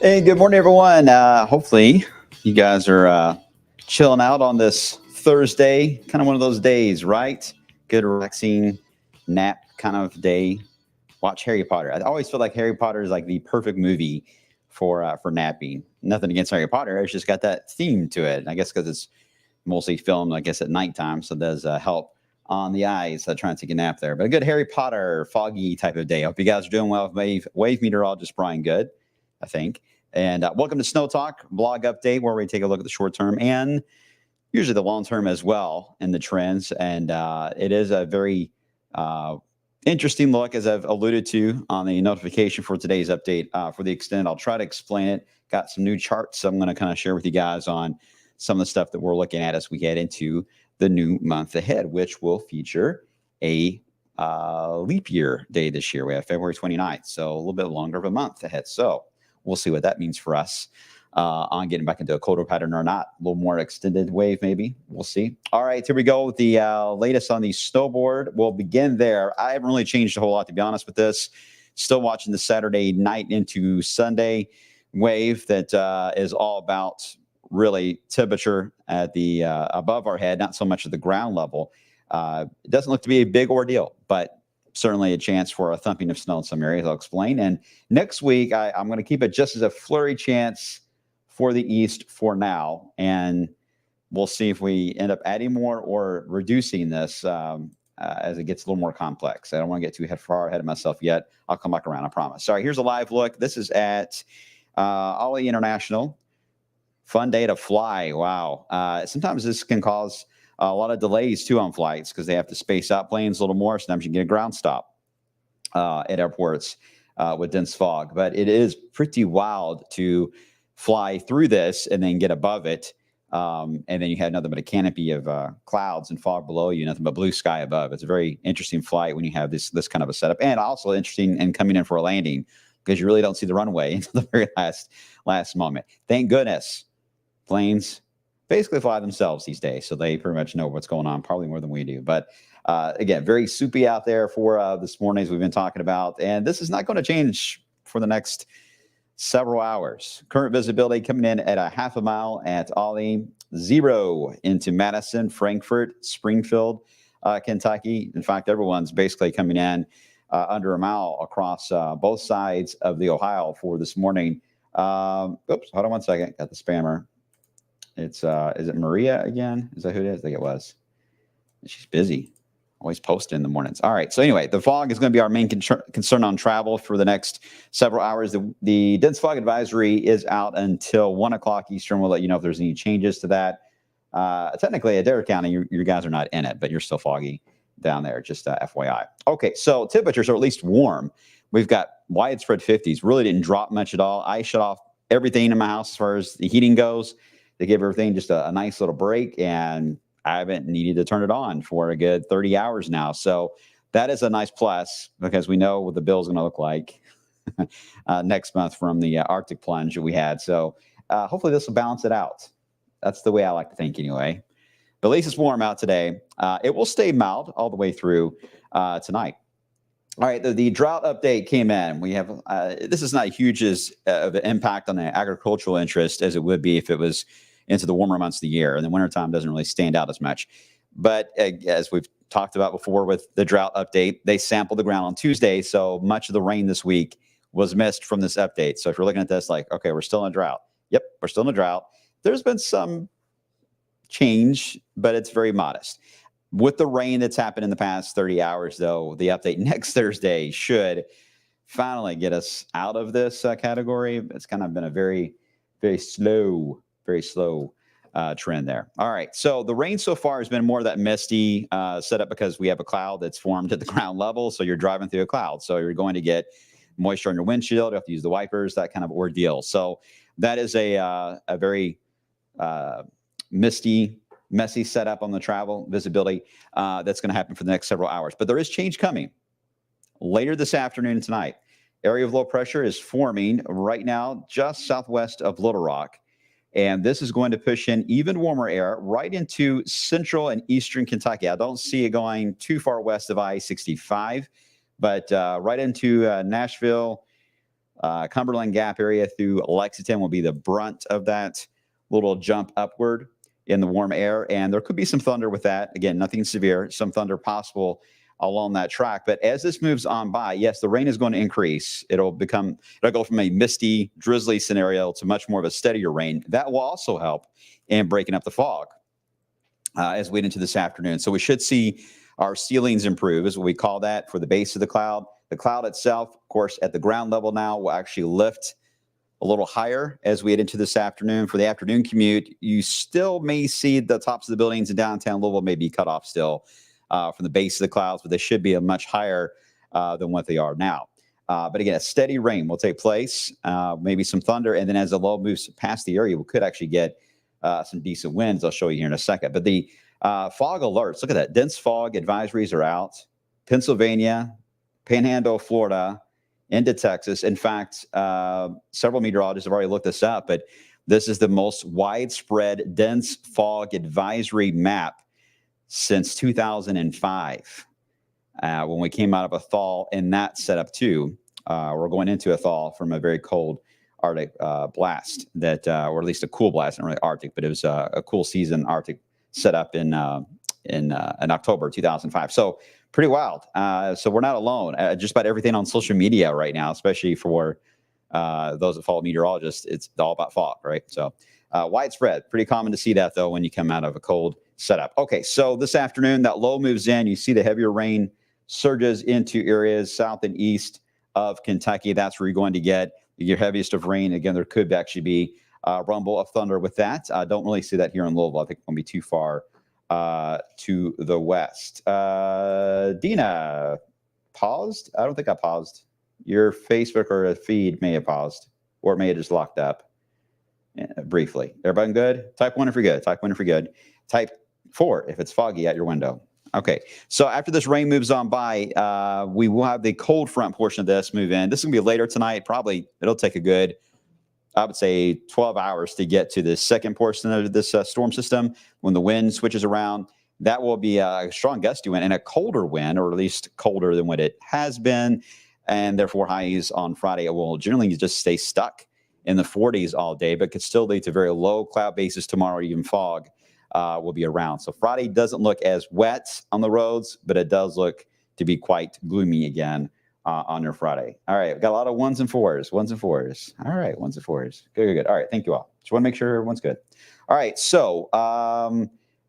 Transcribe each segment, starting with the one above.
Hey, good morning, everyone. Hopefully, you guys are chilling out on this Thursday, kind of one of those days, right? Good, relaxing nap kind of day. Watch Harry Potter. I always feel like Harry Potter is like the perfect movie for napping. Nothing against Harry Potter. It's just got that theme to it. I guess because it's mostly filmed, I guess, at nighttime, so it does help on the eyes trying to take a nap there. But a good Harry Potter foggy type of day. I hope you guys are doing well. Wave meteorologist Brian Good, I think. And welcome to SnowTALK Blog Update, where we take a look at the short term and usually the long term as well in the trends. And it is a very interesting look, as I've alluded to on the notification for today's update. For the extent, I'll try to explain it. Got some new charts I'm going to kind of share with you guys on some of the stuff that we're looking at as we get into the new month ahead, which will feature a leap year day this year. We have February 29th, so a little bit longer of a month ahead. So we'll see what that means for us on getting back into a colder pattern or not. A little more extended wave, maybe. We'll see. All right, here we go with the latest on the snowboard. We'll begin there. I haven't really changed a whole lot, to be honest with this. Still watching the Saturday night into Sunday wave that is all about really temperature at the above our head, not so much at the ground level. It doesn't look to be a big ordeal, but certainly a chance for a thumping of snow in some areas. I'll explain. And next week, I'm going to keep it just as a flurry chance for the east for now. And we'll see if we end up adding more or reducing this as it gets a little more complex. I don't want to get too far ahead of myself yet. I'll come back around, I promise. All right, here's a live look. This is at Ollie International. Fun day to fly. Wow. Sometimes this can cause a lot of delays, too, on flights because they have to space out planes a little more. Sometimes you get a ground stop at airports with dense fog. But it is pretty wild to fly through this and then get above it. And then you had nothing but a canopy of clouds and fog below you, nothing but blue sky above. It's a very interesting flight when you have this kind of a setup. And also interesting in coming in for a landing because you really don't see the runway until the very last moment. Thank goodness planes basically fly themselves these days, so they pretty much know what's going on, probably more than we do. But again, very soupy out there for this morning, as we've been talking about. And this is not going to change for the next several hours. Current visibility coming in at a half a mile at Ollie, 0 into Madison, Frankfurt, Springfield. Kentucky. In fact, everyone's basically coming in under a mile across both sides of the Ohio for this morning. Oops, hold on one second. Got the spammer. It's is it Maria again? Is that who it is? I think it was. She's busy. Always posting in the mornings. All right. So anyway, the fog is going to be our main concern on travel for the next several hours. The dense fog advisory is out until 1 o'clock Eastern. We'll let you know if there's any changes to that. Technically, at Adair County, your guys are not in it, but you're still foggy down there. Just FYI. Okay. So temperatures are at least warm. We've got widespread 50s. Really didn't drop much at all. I shut off everything in my house as far as the heating goes. They give everything just a nice little break, and I haven't needed to turn it on for a good 30 hours now. So that is a nice plus because we know what the bill is going to look like next month from the Arctic plunge that we had. So hopefully this will balance it out. That's the way I like to think anyway. But at least it's warm out today. It will stay mild all the way through tonight. All right, the drought update came in. We have this is not huge as of an impact on the agricultural interest as it would be if it was into the warmer months of the year, and the wintertime doesn't really stand out as much. But as we've talked about before with the drought update, they sampled the ground on Tuesday, so much of the rain this week was missed from this update. So if you're looking at this like, okay, we're still in a drought. Yep, we're still in a drought. There's been some change, but it's very modest. With the rain that's happened in the past 30 hours, though, the update next Thursday should finally get us out of this category. It's kind of been a very slow trend there. All right. So the rain so far has been more of that misty setup because we have a cloud that's formed at the ground level. So you're driving through a cloud. So you're going to get moisture on your windshield. You have to use the wipers, that kind of ordeal. So that is a very messy setup on the travel visibility that's going to happen for the next several hours. But there is change coming later this afternoon and tonight. Area of low pressure is forming right now just southwest of Little Rock. And this is going to push in even warmer air right into central and eastern Kentucky. I don't see it going too far west of I-65, but right into Nashville, Cumberland Gap area through Lexington will be the brunt of that little jump upward in the warm air. And there could be some thunder with that. Again, nothing severe, some thunder possible along that track. But as this moves on by, yes, the rain is going to increase. It'll go from a misty, drizzly scenario to much more of a steadier rain. That will also help in breaking up the fog as we get into this afternoon. So we should see our ceilings improve, is what we call that, for the base of the cloud. The cloud itself, of course, at the ground level now will actually lift a little higher as we get into this afternoon. For the afternoon commute, you still may see the tops of the buildings in downtown Louisville may be cut off still from the base of the clouds, but they should be a much higher than what they are now. But again, a steady rain will take place, maybe some thunder, and then as the low moves past the area, we could actually get some decent winds. I'll show you here in a second. But the fog alerts, look at that. Dense fog advisories are out. Pennsylvania, Panhandle, Florida, into Texas. In fact, several meteorologists have already looked this up, but this is the most widespread dense fog advisory map since 2005, when we came out of a thaw in that setup too. We're going into a thaw from a very cold Arctic blast that, or at least a cool blast, not really Arctic, but it was a cool season Arctic setup in October 2005. So pretty wild. So we're not alone. Just about everything on social media right now, especially for those that follow meteorologists, it's all about fog, right? So widespread. Pretty common to see that, though, when you come out of a cold setup. Okay, so this afternoon, that low moves in. You see the heavier rain surges into areas south and east of Kentucky. That's where you're going to get your heaviest of rain. Again, there could actually be a rumble of thunder with that. I don't really see that here in Louisville. I think it's going to be too far to the west. Dina, paused? I don't think I paused. Your Facebook or feed may have paused, or it may have just locked up briefly. Everybody good? Type 1 if you're good. Type 1 if you're good. Type 4 if it's foggy at your window. Okay, so after this rain moves on by, we will have the cold front portion of this move in. This is going to be later tonight. Probably it'll take a good, I would say, 12 hours to get to the second portion of this storm system. When the wind switches around, that will be a strong gusty wind and a colder wind, or at least colder than what it has been. And therefore, highs on Friday will generally just stay stuck in the 40s all day, but could still lead to very low cloud bases tomorrow, even fog will be around. So Friday doesn't look as wet on the roads, but it does look to be quite gloomy again on your Friday. All right, we've got a lot of ones and fours. All right, ones and fours. Good. All right, thank you all. Just want to make sure everyone's good. All right, so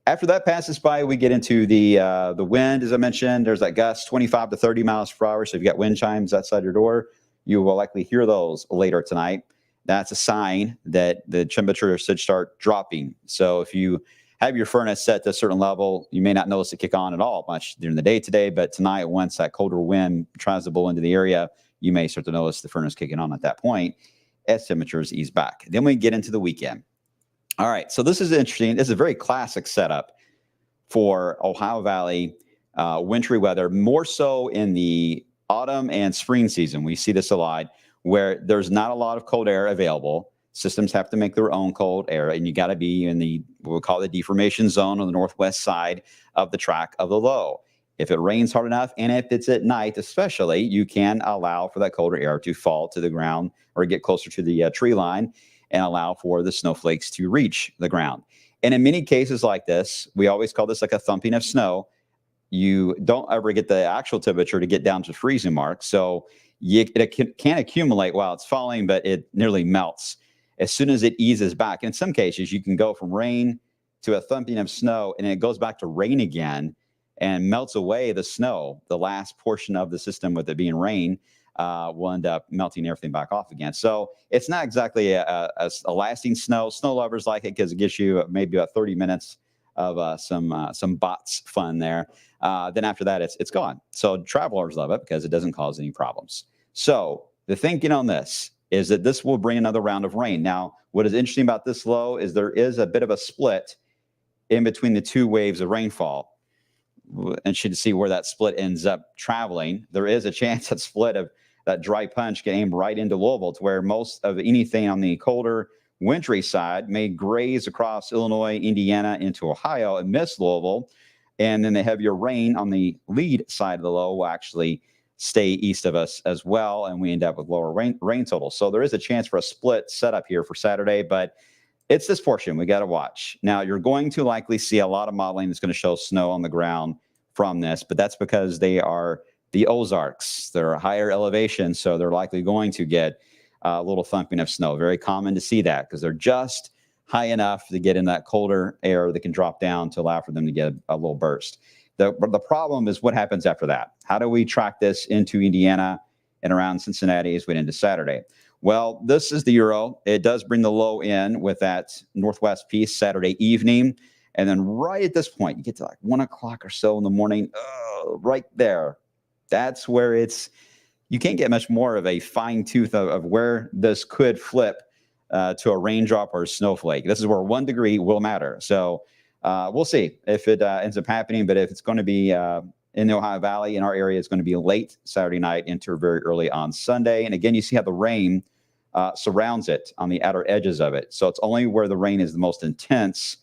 after that passes by, we get into the wind. As I mentioned, there's that gust, 25 to 30 miles per hour. So if you've got wind chimes outside your door, you will likely hear those later tonight. That's a sign that the temperature should start dropping. So if you have your furnace set to a certain level, you may not notice it kick on at all much during the day today, but tonight, once that colder wind tries to blow into the area, you may start to notice the furnace kicking on at that point as temperatures ease back. Then we get into the weekend. All right, so this is interesting. This is a very classic setup for Ohio Valley wintry weather, more so in the autumn and spring season. We see this a lot where there's not a lot of cold air available. Systems have to make their own cold air, and you got to be in the what we call the deformation zone on the northwest side of the track of the low. If it rains hard enough, and if it's at night especially, you can allow for that colder air to fall to the ground or get closer to the tree line and allow for the snowflakes to reach the ground. And in many cases like this, we always call this like a thumping of snow. You don't ever get the actual temperature to get down to freezing mark. So it can accumulate while it's falling, but it nearly melts as soon as it eases back. In some cases, you can go from rain to a thumping of snow, and it goes back to rain again and melts away the snow. The last portion of the system, with it being rain, will end up melting everything back off again. So it's not exactly a lasting snow. Snow lovers like it because it gives you maybe about 30 minutes of some bots fun there. Then after that, it's gone. So travelers love it because it doesn't cause any problems. So the thinking on this is that this will bring another round of rain. Now, what is interesting about this low is there is a bit of a split in between the two waves of rainfall. And should see where that split ends up traveling. There is a chance that split of that dry punch can aim right into Louisville, to where most of anything on the colder wintry side may graze across Illinois, Indiana into Ohio and miss Louisville. And then the heavier rain on the lead side of the low will actually stay east of us as well, and we end up with lower rain totals. So there is a chance for a split setup here for Saturday, but it's this portion we got to watch. Now, you're going to likely see a lot of modeling that's going to show snow on the ground from this, but that's because they are the Ozarks. They're a higher elevation, so they're likely going to get a little thumping of snow. Very common to see that because they're just high enough to get in that colder air that can drop down to allow for them to get a little burst. The problem is what happens after that. How do we track this into Indiana and around Cincinnati as we get into Saturday? Well, this is the Euro. It does bring the low in with that northwest piece Saturday evening. And then right at this point, you get to like 1 o'clock or so in the morning, right there. That's where you can't get much more of a fine tooth of where this could flip to a raindrop or a snowflake. This is where 1 degree will matter. So we'll see if it ends up happening. But if it's going to be in the Ohio Valley, in our area, it's going to be late Saturday night into very early on Sunday. And again, you see how the rain surrounds it on the outer edges of it. So it's only where the rain is the most intense.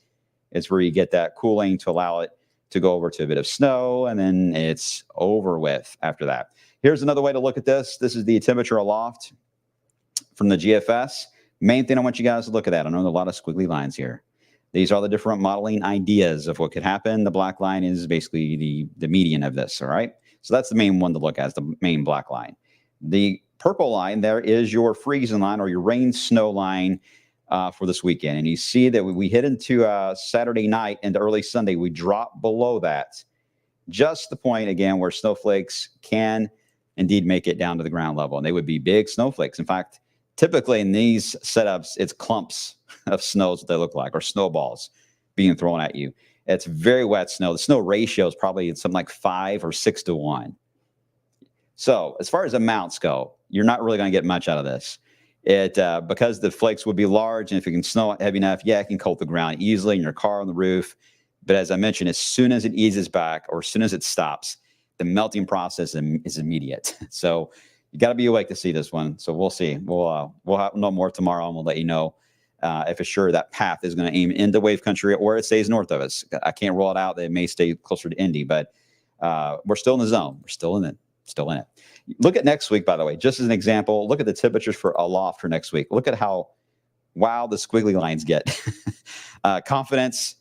It's where you get that cooling to allow it to go over to a bit of snow, and then it's over with after that. Here's another way to look at this. This is the temperature aloft from the GFS. Main thing I want you guys to look at that. I know there are a lot of squiggly lines here. These are the different modeling ideas of what could happen. The black line is basically the median of this, all right? So that's the main one to look at, is the main black line. The purple line there is your freezing line or your rain snow line for this weekend. And you see that we hit into Saturday night into early Sunday. We drop below that. Just the point, again, where snowflakes can indeed make it down to the ground level. And they would be big snowflakes. In fact, typically in these setups, it's clumps of snows that they look like, or snowballs being thrown at you. It's very wet snow. The snow ratio is probably something like 5 or 6 to 1. So as far as amounts go, you're not really going to get much out of this. Because the flakes would be large, and if it can snow heavy enough, yeah, it can coat the ground easily in your car on the roof. But as I mentioned, as soon as it eases back or as soon as it stops, the melting process is immediate. So you got to be awake to see this one. So we'll see. We'll know more tomorrow, and we'll let you know if it's sure that path is going to aim into wave country or it stays north of us. I can't rule it out that it may stay closer to Indy, but we're still in the zone. We're still in it. Look at next week, by the way, just as an example. Look at the temperatures for aloft for next week. Look at how wild the squiggly lines get. Confidence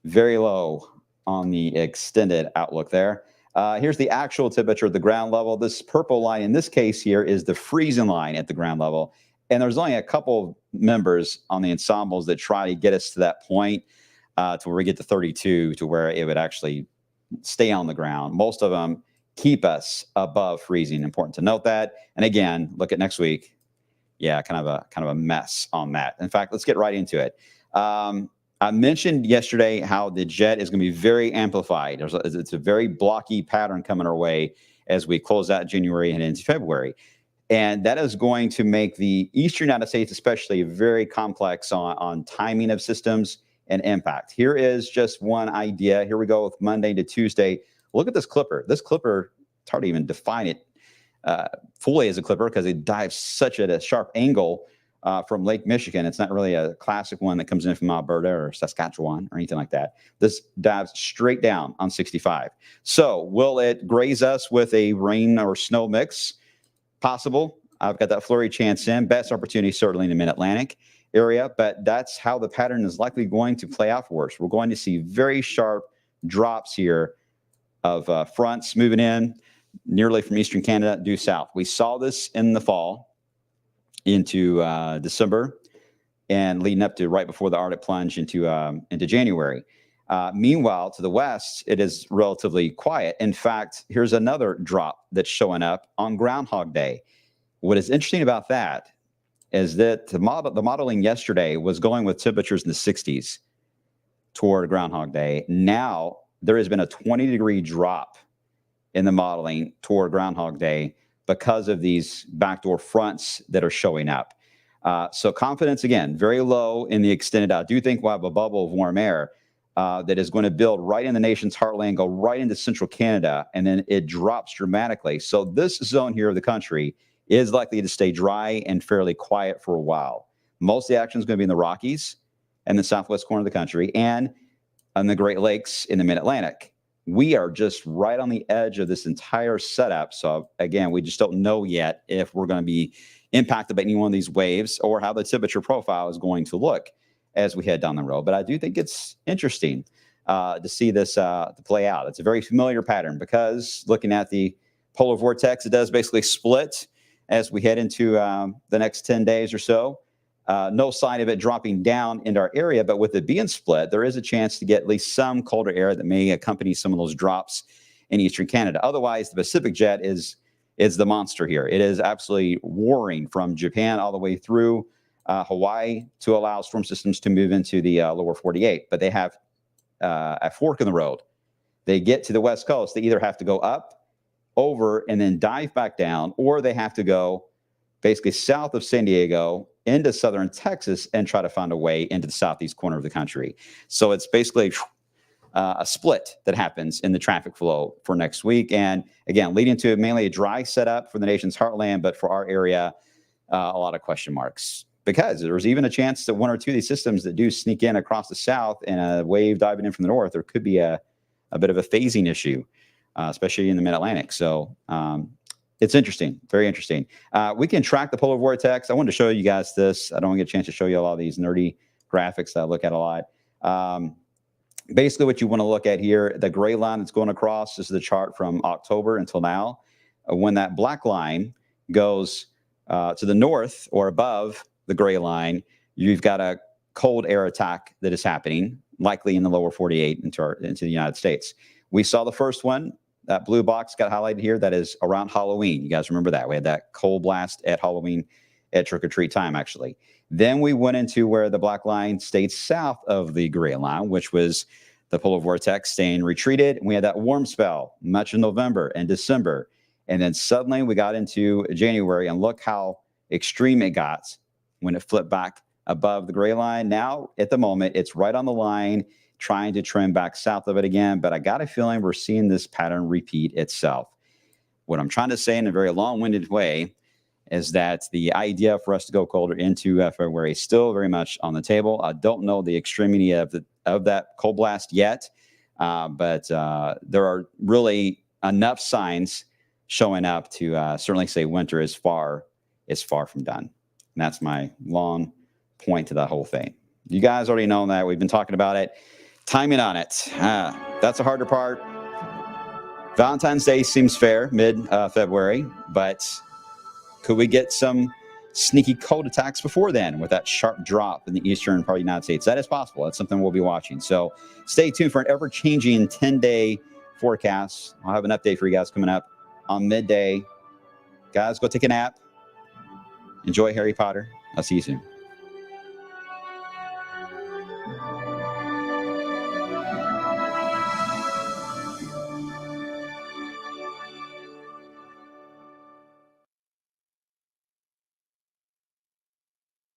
very low on the extended outlook there. Here's the actual temperature at the ground level. This purple line in this case here is the freezing line at the ground level. And there's only a couple members on the ensembles that try to get us to that point to where we get to 32, to where it would actually stay on the ground. Most of them keep us above freezing. Important to note that. And again, look at next week. Yeah, kind of a mess on that. In fact, let's get right into it. I mentioned yesterday how the jet is going to be very amplified. It's a very blocky pattern coming our way as we close out January and into February. And that is going to make the eastern United States especially very complex on timing of systems and impact. Here is just one idea. Here we go with Monday to Tuesday. Look at this clipper. This clipper, it's hard to even define it fully as a clipper because it dives such at a sharp angle from Lake Michigan. It's not really a classic one that comes in from Alberta or Saskatchewan or anything like that. This dives straight down on 65. So will it graze us with a rain or snow mix? Possible. I've got that flurry chance in. Best opportunity certainly in the mid-Atlantic area, but that's how the pattern is likely going to play out for us. We're going to see very sharp drops here of fronts moving in nearly from eastern Canada due south. We saw this in the fall into December and leading up to right before the Arctic plunge into January. Meanwhile, to the west, it is relatively quiet. In fact, here's another drop that's showing up on Groundhog Day. What is interesting about that is that the modeling yesterday was going with temperatures in the 60s toward Groundhog Day. Now there has been a 20-degree drop in the modeling toward Groundhog Day because of these backdoor fronts that are showing up. So confidence, again, very low in the extended out. I do think we'll have a bubble of warm air that is going to build right in the nation's heartland, go right into central Canada, and then it drops dramatically. So this zone here of the country is likely to stay dry and fairly quiet for a while. Most of the action is going to be in the Rockies and the southwest corner of the country and on the Great Lakes in the mid-Atlantic. We are just right on the edge of this entire setup. So again, we just don't know yet if we're going to be impacted by any one of these waves or how the temperature profile is going to look as we head down the road. But I do think it's interesting to see this to play out. It's a very familiar pattern because looking at the polar vortex, it does basically split as we head into the next 10 days or so. No sign of it dropping down into our area, but with it being split, there is a chance to get at least some colder air that may accompany some of those drops in eastern Canada. Otherwise, the Pacific jet is the monster here. It is absolutely warring from Japan all the way through Hawaii to allow storm systems to move into the lower 48. But they have a fork in the road. They get to the west coast. They either have to go up, over, and then dive back down, or they have to go basically south of San Diego into southern Texas and try to find a way into the southeast corner of the country. So it's basically a split that happens in the traffic flow for next week. And again, leading to mainly a dry setup for the nation's heartland, but for our area, a lot of question marks. Because there's even a chance that one or two of these systems that do sneak in across the south and a wave diving in from the north, there could be a bit of a phasing issue, especially in the mid-Atlantic. So it's interesting, very interesting. We can track the polar vortex. I wanted to show you guys this. I don't get a chance to show you a lot of these nerdy graphics that I look at a lot. Basically, what you want to look at here, the gray line that's going across, this is the chart from October until now. When that black line goes to the north or above the gray line, you've got a cold air attack that is happening, likely in the lower 48 into the United States. We saw the first one. That blue box got highlighted here. That is around Halloween. You guys remember that? We had that cold blast at Halloween at trick-or-treat time, actually. Then we went into where the black line stayed south of the gray line, which was the polar vortex staying retreated. And we had that warm spell much in November and December. And then suddenly we got into January, and look how extreme it got when it flipped back above the gray line. Now, at the moment, it's right on the line, trying to trim back south of it again. But I got a feeling we're seeing this pattern repeat itself. What I'm trying to say in a very long-winded way is that the idea for us to go colder into February is still very much on the table. I don't know the extremity of that cold blast yet, but there are really enough signs showing up to certainly say winter is far from done. And that's my long point to the whole thing. You guys already know that. We've been talking about it. timing on it. That's the harder part. Valentine's Day seems fair, mid-February, but could we get some sneaky cold attacks before then with that sharp drop in the eastern part of the United States? That is possible. That's something we'll be watching. So stay tuned for an ever-changing 10-day forecast. I'll have an update for you guys coming up on midday. Guys, go take a nap. Enjoy Harry Potter. I'll see you soon.